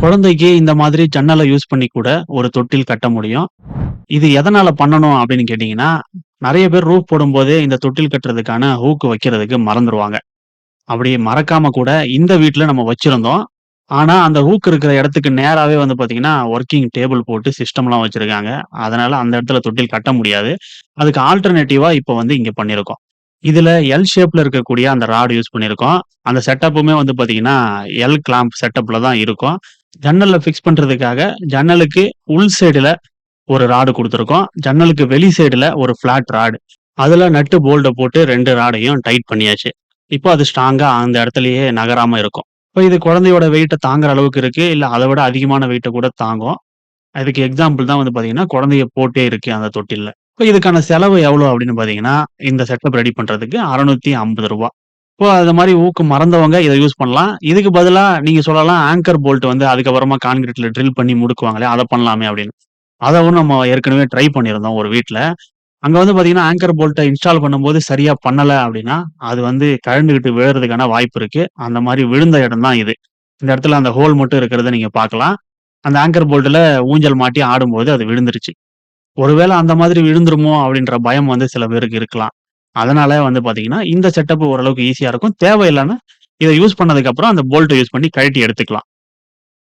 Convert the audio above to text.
குழந்தைக்கு இந்த மாதிரி ஜன்னல யூஸ் பண்ணி கூட ஒரு தொட்டில் கட்ட முடியும். இது எதனால பண்ணணும் அப்படின்னு கேட்டீங்கன்னா, நெறைய பேர் ரூஃப் போடும்போதே இந்த தொட்டில் கட்டுறதுக்கான ஹூக் வைக்கிறதுக்கு மறந்துருவாங்க. அப்படி மறக்காம கூட இந்த வீட்ல நம்ம வச்சிருந்தோம். ஆனா, அந்த ஹூக் இருக்கிற இடத்துக்கு நேராவே வந்து பார்த்தீங்கன்னா, வொர்க்கிங் டேபிள் போட்டு சிஸ்டம்லாம் வச்சிருக்காங்க. அதனால அந்த இடத்துல தொட்டில் கட்ட முடியாது. அதுக்கு ஆல்டர்னேட்டிவா இப்ப வந்து இங்க பண்ணியிருக்கோம். இதுல எல் ஷேப்ல இருக்கக்கூடிய அந்த ராட் யூஸ் பண்ணியிருக்கோம். அந்த செட்டப்புமே வந்து பார்த்தீங்கன்னா, எல் கிளாம்ப் செட்டப்ல தான் இருக்கும். ஜன்னல்ல ஃபிக்ஸ் பண்றதுக்காக ஜன்னலுக்கு உள் சைடுல ஒரு ராடு குடுத்துருக்கோம். ஜன்னலுக்கு வெளி சைடுல ஒரு ஃப்ளாட் ராடு. அதுல நட்டு போல்ட போட்டு 2 ராடையும் டைட் பண்ணியாச்சு. இப்போ அது ஸ்ட்ராங்கா அந்த இடத்திலேயே நகராம இருக்கும். இப்ப இது குழந்தையோட வெயிட்ட தாங்குற அளவுக்கு இருக்கு. இல்ல அத விட அதிகமான வெயிட்ட கூட தாங்கும். அதுக்கு எக்ஸாம்பிள் தான் வந்து பார்த்தீங்கன்னா, குழந்தைய போட்டே இருக்கு அந்த தொட்டில்ல. இப்ப இதுக்கான செலவு எவ்வளோ அப்படின்னு பார்த்தீங்கன்னா, இந்த செட்டப் ரெடி பண்றதுக்கு ரூ. 650. இப்போ அது மாரி ஊக்கு மறந்தவங்க இத யூஸ் பண்ணலாம். இதுக்கு பதிலா நீங்க சொல்லலாம் ஆங்கர் போல்ட் வந்து அதுக்கப்புறமா கான்கிரீட்ல ட்ரில் பண்ணி முடுக்குவாங்களே, அத பண்ணலாமே அப்படின்னு. அதவும் நம்ம ஏற்கனவே ட்ரை பண்ணியிருந்தோம் ஒரு வீட்ல. அங்க வந்து பார்த்தீங்கன்னா, ஆங்கர் போல்ட்ட இன்ஸ்டால் பண்ணும்போது சரியா பண்ணல அப்டின்னா, அது வந்து கழண்டுகிட்டு விழறதுக்கான வாய்ப்பு இருக்கு. அந்த மாரி விழுந்த இடம் தான் இது. இந்த இடத்துல அந்த ஹோல் மட்டும் இருக்கிறத நீங்க பார்க்கலாம். அந்த ஆங்கர் போல்ட்ல ஊஞ்சல் மாட்டி ஆடும்போது அது விழுந்துருச்சு. ஒருவேள அந்த மாதிரி விழுந்துருமோ அப்டின்ற பயம் வந்து சில பேருக்கு இருக்கலாம். அதனால வந்து பார்த்தீங்கன்னா, இந்த செட்டப் ஓரளவுக்கு ஈஸியா இருக்கும். தேவையில்லன்னா, இத யூஸ் பண்ணதுக்கு அப்புறம் அந்த போல்ட்ட யூஸ் பண்ணி கழட்டி எடுத்துக்கலாம்.